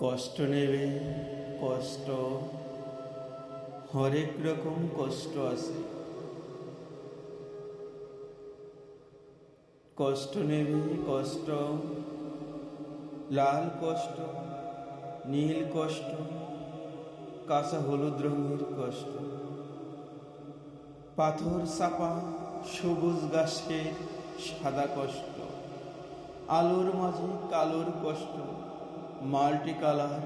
কষ্ট নেবে, কষ্ট, হরেক রকম কষ্ট আছে। কষ্ট নেবে, কষ্ট, লাল কষ্ট, নীল কষ্ট, কাঁচা হলুদ রঙের কষ্ট, পাথর চাপা সবুজ গাছের সাদা কষ্ট, আলোর মাঝে কালোর কষ্ট, মাল্টি কালার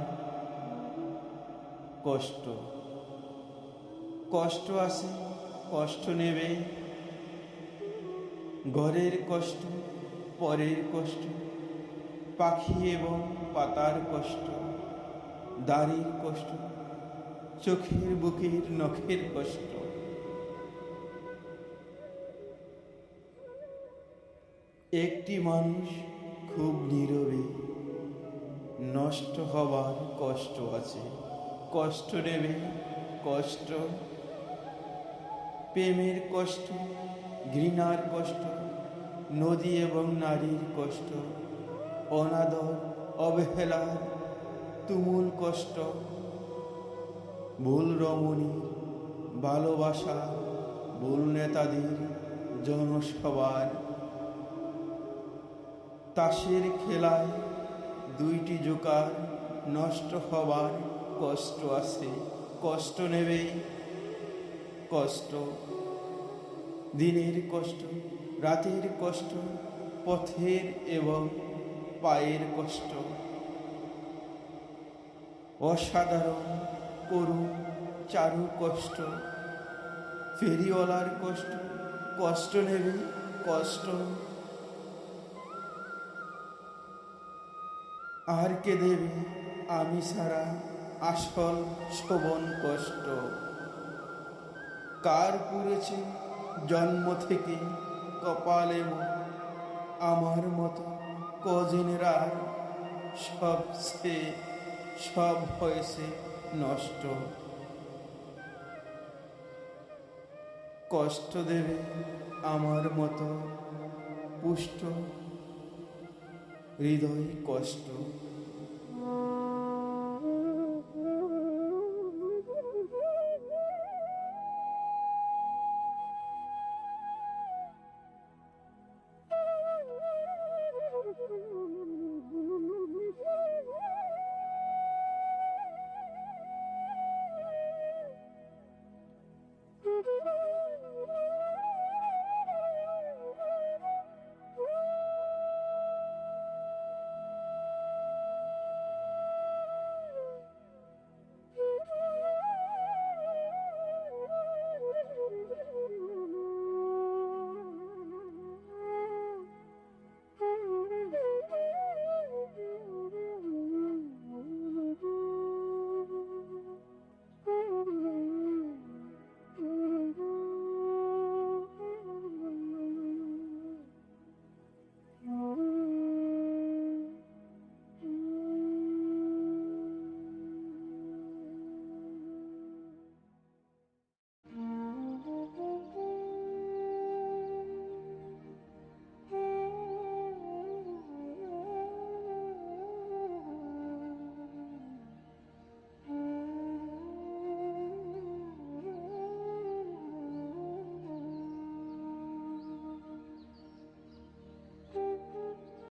কষ্ট। কষ্ট আছে, কষ্ট নেবে, ঘরের কষ্ট, পরের কষ্ট, পাখি এবং পাতার কষ্ট, দাড়ির কষ্ট, চোখের বুকের নখের কষ্ট। একটি মানুষ খুব নীরবে, নষ্ট হবার কষ্ট আছে। কষ্ট নেবে, কষ্ট, প্রেমের কষ্ট, ঘৃণার কষ্ট, নদী এবং নারীর কষ্ট, অনাদর অবহেলার তুমুল কষ্ট, ভুল রমণীর ভালোবাসা, ভুল নেতাদের জনসভার, তাসের খেলায় দুইটি জোকার নষ্ট হবার কষ্ট আছে। কষ্ট নেবে, কষ্ট, দিনের কষ্ট, রাতের কষ্ট, পথের এবং পায়ের কষ্ট, অসাধারণ করুণ চারু কষ্ট, ফেরিওয়ালার কষ্ট। কষ্ট নেবে, কষ্ট, আর কে দেবে আমি ছাড়া আসল শোভন কষ্ট। কার পুড়েছে জন্ম থেকে কপালে আমার মতো কজনের, আর সব হয়েছে নষ্ট। কষ্ট দেবে আমার মতো পুষ্ট হৃদয় কষ্ট।